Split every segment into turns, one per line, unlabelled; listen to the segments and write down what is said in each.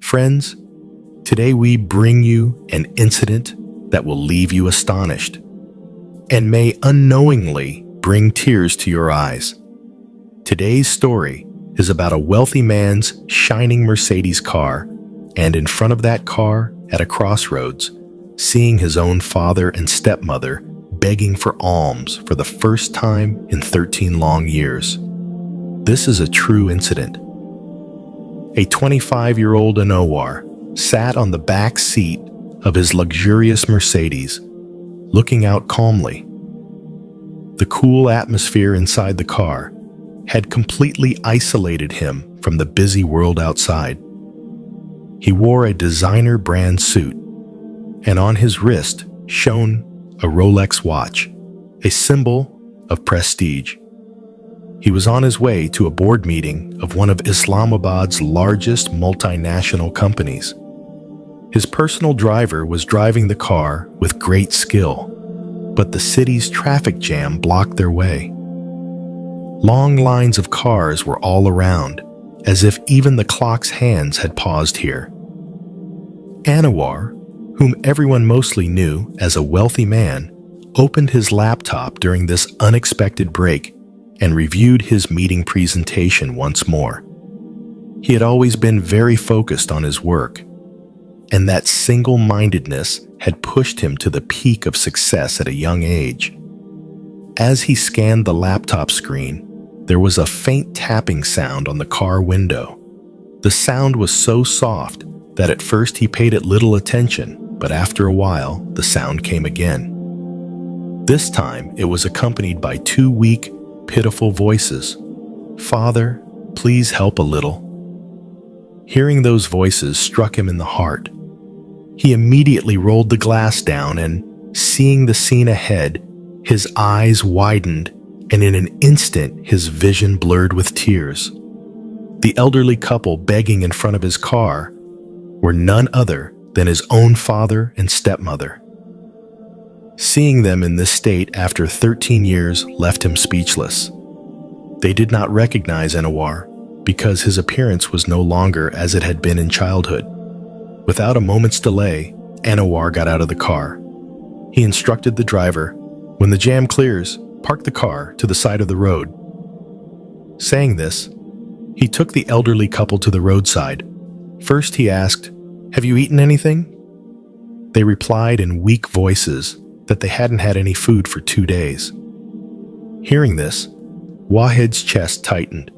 Friends, today we bring you an incident that will leave you astonished and may unknowingly bring tears to your eyes. Today's story is about a wealthy man's shining Mercedes car, and in front of that car, at a crossroads, seeing his own father and stepmother begging for alms for the first time in 13 long years. This is a true incident. A 25-year-old Anouar sat on the back seat of his luxurious Mercedes, looking out calmly. The cool atmosphere inside the car had completely isolated him from the busy world outside. He wore a designer brand suit, and on his wrist shone a Rolex watch, a symbol of prestige. He was on his way to a board meeting of one of Islamabad's largest multinational companies. His personal driver was driving the car with great skill, but the city's traffic jam blocked their way. Long lines of cars were all around, as if even the clock's hands had paused here. Anouar, whom everyone mostly knew as a wealthy man, opened his laptop during this unexpected break and reviewed his meeting presentation once more. He had always been very focused on his work, and that single-mindedness had pushed him to the peak of success at a young age. As he scanned the laptop screen, there was a faint tapping sound on the car window. The sound was so soft that at first he paid it little attention, but after a while, the sound came again. This time, it was accompanied by two weak, pitiful voices. "Father, please help a little." Hearing those voices struck him in the heart. He immediately rolled the glass down and, seeing the scene ahead, his eyes widened, and in an instant his vision blurred with tears. The elderly couple begging in front of his car were none other than his own father and stepmother. Seeing them in this state after 13 years left him speechless. They did not recognize Anouar because his appearance was no longer as it had been in childhood. Without a moment's delay, Anouar got out of the car. He instructed the driver, "When the jam clears, park the car to the side of the road." Saying this, he took the elderly couple to the roadside. First he asked, "Have you eaten anything?" They replied in weak voices that they hadn't had any food for 2 days. Hearing this, Wahid's chest tightened.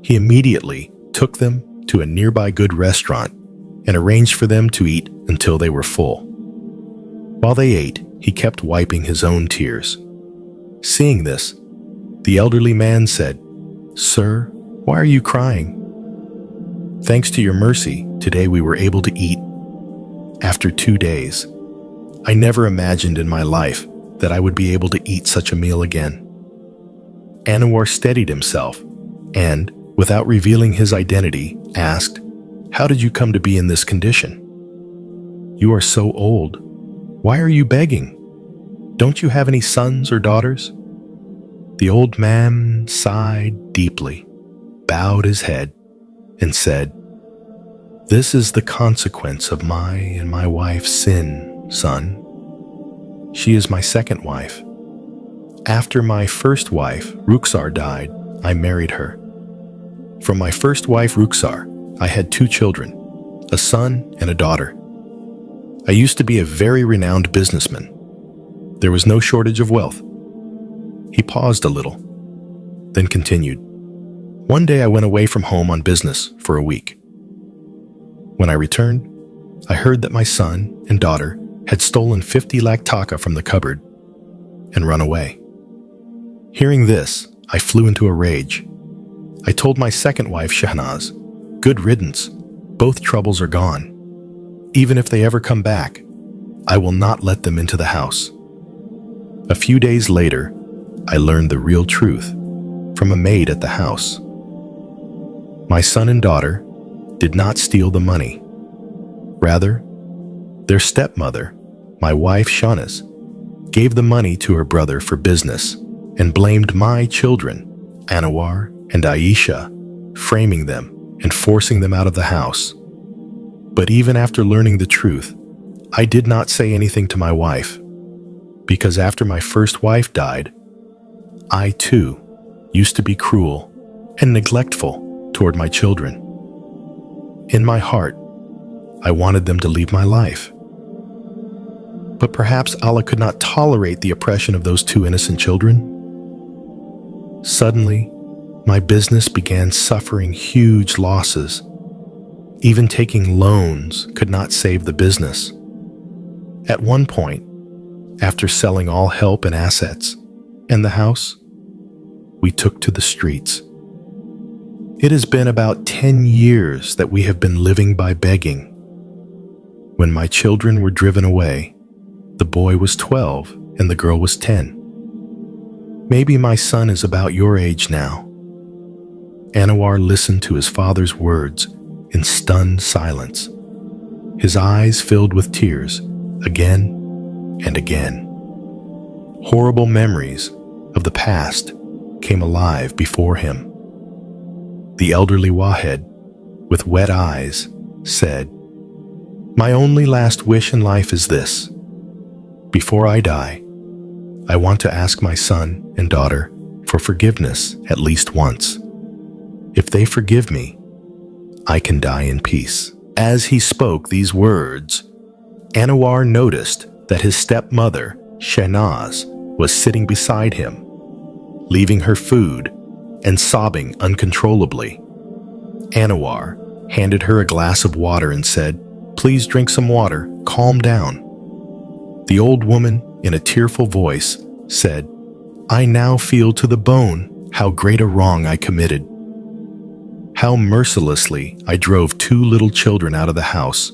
He immediately took them to a nearby good restaurant and arranged for them to eat until they were full. While they ate, he kept wiping his own tears. Seeing this, the elderly man said, "Sir, why are you crying?" "Thanks to your mercy, today we were able to eat. After 2 days, I never imagined in my life that I would be able to eat such a meal again." Anouar steadied himself and, without revealing his identity, asked, "How did you come to be in this condition? You are so old. Why are you begging? Don't you have any sons or daughters?" The old man sighed deeply, bowed his head, and said, "This is the consequence of my and my wife's sin, son. She is my second wife. After my first wife, Rukhsar, died, I married her. From my first wife, Rukhsar, I had 2 children, a son and a daughter. I used to be a very renowned businessman. There was no shortage of wealth." He paused a little, then continued, "One day I went away from home on business for a week. When I returned, I heard that my son and daughter had stolen 50 lakh taka from the cupboard and run away. Hearing this, I flew into a rage. I told my second wife, Shahnaz, 'Good riddance, both troubles are gone. Even if they ever come back, I will not let them into the house.' A few days later, I learned the real truth from a maid at the house. My son and daughter did not steal the money. Rather, their stepmother, my wife Shahnaz, gave the money to her brother for business and blamed my children, Anouar and Aisha, framing them and forcing them out of the house. But even after learning the truth, I did not say anything to my wife, because after my first wife died, I too used to be cruel and neglectful toward my children. In my heart, I wanted them to leave my life. But perhaps Allah could not tolerate the oppression of those two innocent children. Suddenly, my business began suffering huge losses. Even taking loans could not save the business. At one point, after selling all help and assets and the house, we took to the streets. It has been about 10 years that we have been living by begging. When my children were driven away, the boy was 12 and the girl was 10. Maybe my son is about your age now. Anwar listened to his father's words in stunned silence. His eyes filled with tears again and again. Horrible memories of the past came alive before him. The elderly Wahed, with wet eyes, said, "My only last wish in life is this. Before I die, I want to ask my son and daughter for forgiveness at least once. If they forgive me, I can die in peace." As he spoke these words, Anwar noticed that his stepmother, Shehnaz, was sitting beside him, leaving her food and sobbing uncontrollably. Anwar handed her a glass of water and said, "Please drink some water, calm down." The old woman, in a tearful voice, said, "I now feel to the bone how great a wrong I committed. How mercilessly I drove two little children out of the house.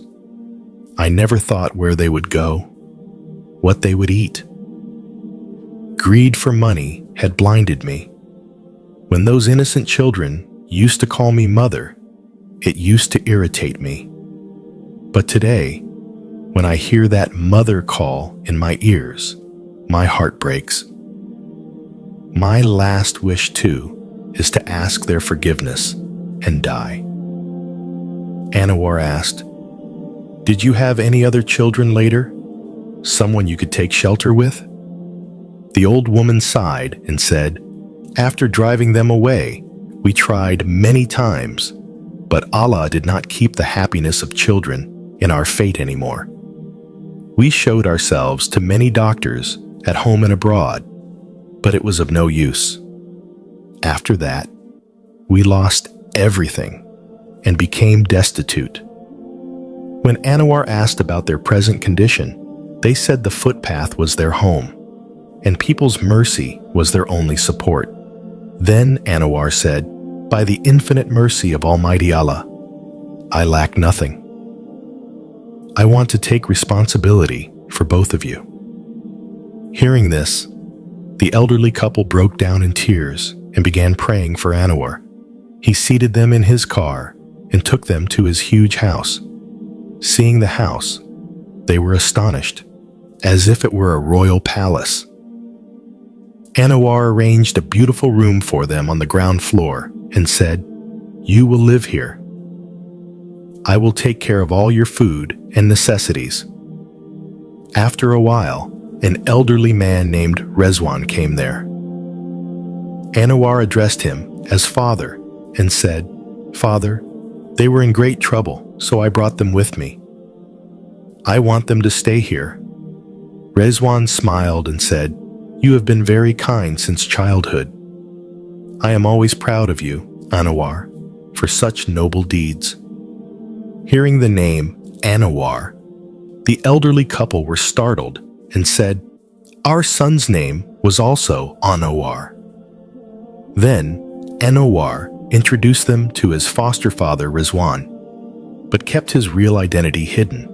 I never thought where they would go, what they would eat. Greed for money had blinded me. When those innocent children used to call me mother, it used to irritate me. But today, when I hear that mother call in my ears, my heart breaks. My last wish, too, is to ask their forgiveness and die." Anwar asked, "Did you have any other children later? Someone you could take shelter with?" The old woman sighed and said, "After driving them away, we tried many times, but Allah did not keep the happiness of children in our fate anymore. We showed ourselves to many doctors at home and abroad, but it was of no use. After that, we lost everything and became destitute." When Anwar asked about their present condition, they said the footpath was their home, and people's mercy was their only support. Then Anwar said, "By the infinite mercy of Almighty Allah, I lack nothing. I want to take responsibility for both of you." Hearing this, the elderly couple broke down in tears and began praying for Anwar. He seated them in his car and took them to his huge house. Seeing the house, they were astonished, as if it were a royal palace. Anwar arranged a beautiful room for them on the ground floor and said, "You will live here. I will take care of all your food and necessities." After a while, an elderly man named Rezwan came there. Anwar addressed him as father and said, "Father, they were in great trouble, so I brought them with me. I want them to stay here." Rezwan smiled and said, "You have been very kind since childhood. I am always proud of you, Anwar, for such noble deeds." Hearing the name Anwar, the elderly couple were startled and said, "Our son's name was also Anwar." Then Anwar introduced them to his foster father Rezwan, but kept his real identity hidden.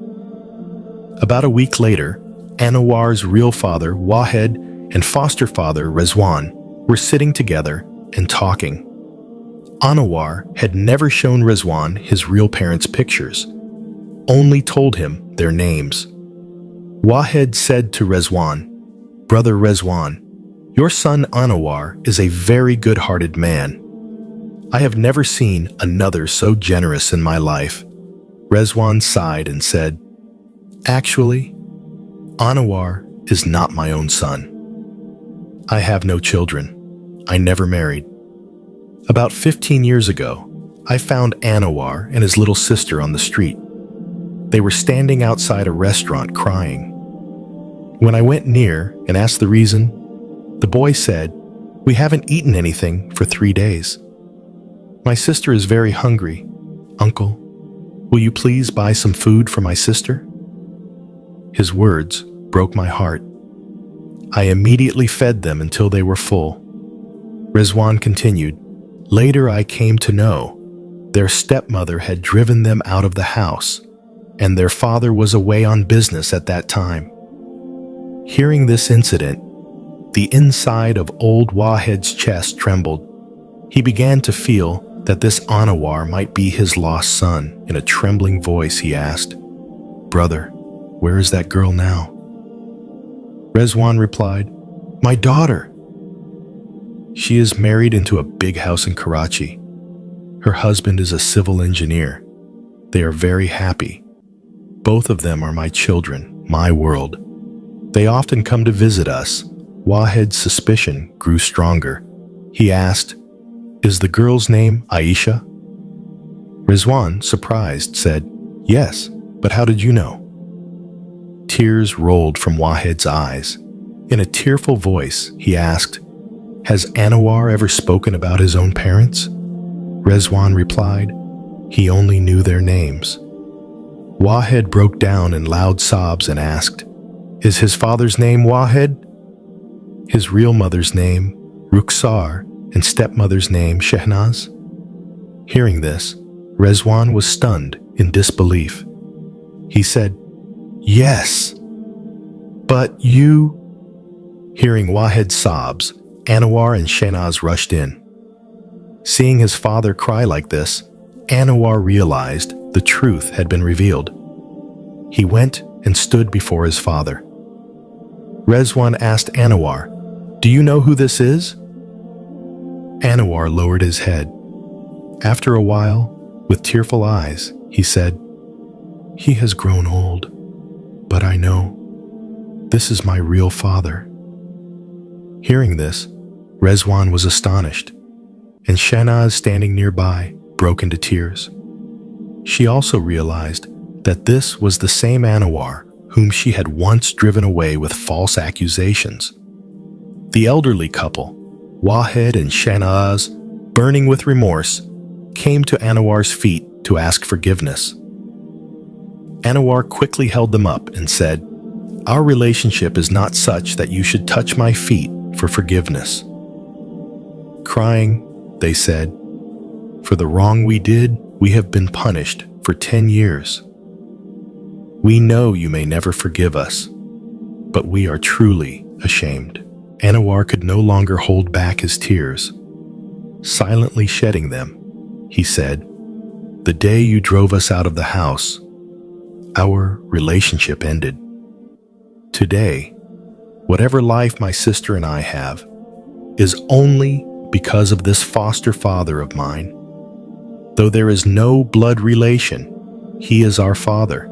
About a week later, Anwar's real father Wahed and foster father Rezwan were sitting together and talking. Anwar had never shown Rezwan his real parents' pictures, only told him their names. Wahed said to Rezwan, "Brother Rezwan, your son Anwar is a very good-hearted man. I have never seen another so generous in my life. Rezwan sighed and said, "Actually, Anwar is not my own son. I have no children. I never married. About 15 years ago, I found Anwar and his little sister on the street. They were standing outside a restaurant crying. When I went near and asked the reason, the boy said, 'We haven't eaten anything for 3 days. My sister is very hungry. Uncle, will you please buy some food for my sister?' His words broke my heart. I immediately fed them until they were full." Rezwan continued, "Later I came to know their stepmother had driven them out of the house, and their father was away on business at that time." Hearing this incident, the inside of old Wahid's chest trembled. He began to feel that this Anwar might be his lost son. In a trembling voice, he asked, "Brother, where is that girl now?" Rezwan replied, "My daughter. She is married into a big house in Karachi. Her husband is a civil engineer. They are very happy. Both of them are my children, my world. They often come to visit us." Wahid's suspicion grew stronger. He asked, "Is the girl's name Aisha?" Rezwan, surprised, said, "Yes, but how did you know?" Tears rolled from Wahid's eyes. In a tearful voice, he asked, "Has Anwar ever spoken about his own parents?" Rezwan replied, "He only knew their names." Wahid broke down in loud sobs and asked, "Is his father's name Wahid?" "His real mother's name, Rukhsar, and stepmother's name, Shehnaz?" Hearing this, Rezwan was stunned in disbelief. He said, "Yes, but you—" Hearing Wahid's sobs, Anwar and Shehnaz rushed in. Seeing his father cry like this, Anwar realized the truth had been revealed. He went and stood before his father. Rezwan asked Anwar, "Do you know who this is?" Anwar lowered his head. After a while, with tearful eyes, he said, "He has grown old, but I know this is my real father." Hearing this, Rezwan was astonished, and Shehnaz, standing nearby, broke into tears. She also realized that this was the same Anwar whom she had once driven away with false accusations. The elderly couple, Wahid and Shehnaz, burning with remorse, came to Anwar's feet to ask forgiveness. Anwar quickly held them up and said, "Our relationship is not such that you should touch my feet for forgiveness." Crying, they said, "For the wrong we did, we have been punished for 10 years. We know you may never forgive us, but we are truly ashamed." Anwar could no longer hold back his tears. Silently shedding them, he said, "The day you drove us out of the house, our relationship ended. Today, whatever life my sister and I have is only because of this foster father of mine. Though there is no blood relation, he is our father.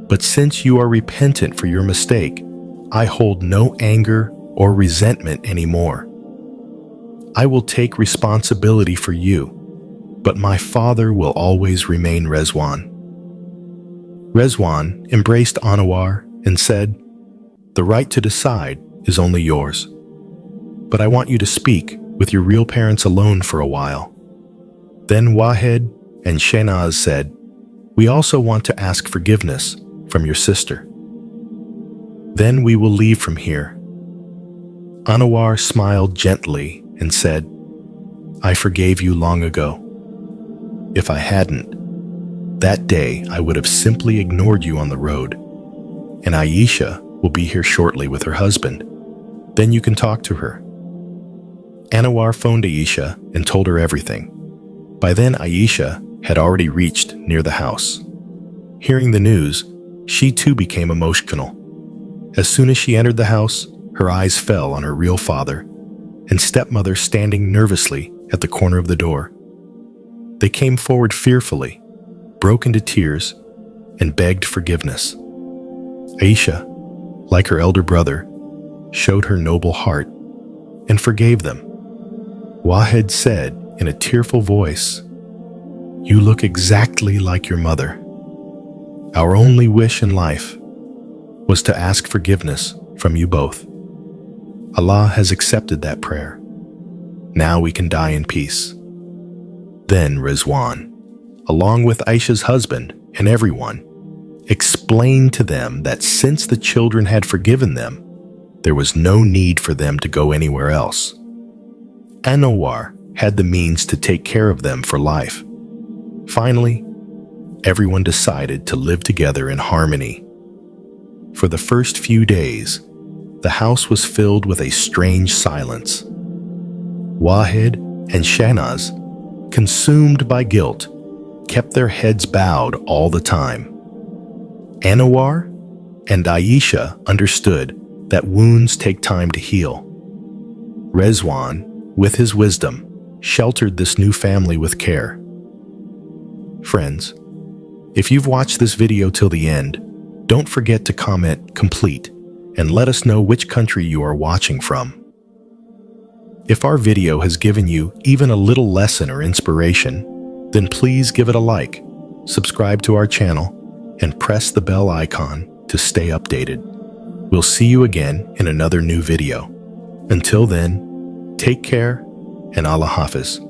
But since you are repentant for your mistake, I hold no anger or resentment anymore. I will take responsibility for you, but my father will always remain Rezwan." Rezwan embraced Anwar and said, "The right to decide is only yours. But I want you to speak with your real parents alone for a while." Then Wahid and Shehnaz said, "We also want to ask forgiveness from your sister. Then we will leave from here." Anwar smiled gently and said, "I forgave you long ago. If I hadn't, that day I would have simply ignored you on the road. And Aisha will be here shortly with her husband. Then you can talk to her." Anwar phoned Aisha and told her everything. By then, Aisha had already reached near the house. Hearing the news, she too became emotional. As soon as she entered the house, her eyes fell on her real father and stepmother standing nervously at the corner of the door. They came forward fearfully. broke into tears and begged forgiveness. Aisha, like her elder brother, showed her noble heart and forgave them. Wahed said in a tearful voice, "You look exactly like your mother. Our only wish in life was to ask forgiveness from you both. Allah has accepted that prayer. Now we can die in peace." Then Rizwan, along with Aisha's husband and everyone, explained to them that since the children had forgiven them, there was no need for them to go anywhere else. Anwar had the means to take care of them for life. Finally, everyone decided to live together in harmony. For the first few days, the house was filled with a strange silence. Wahed and Shahnaz, consumed by guilt, kept their heads bowed all the time. Anwar and Aisha understood that wounds take time to heal. Rizwan, with his wisdom, sheltered this new family with care. Friends, if you've watched this video till the end, don't forget to comment complete and let us know which country you are watching from. If our video has given you even a little lesson or inspiration, then please give it a like, subscribe to our channel, and press the bell icon to stay updated. We'll see you again in another new video. Until then, take care and Allah Hafiz.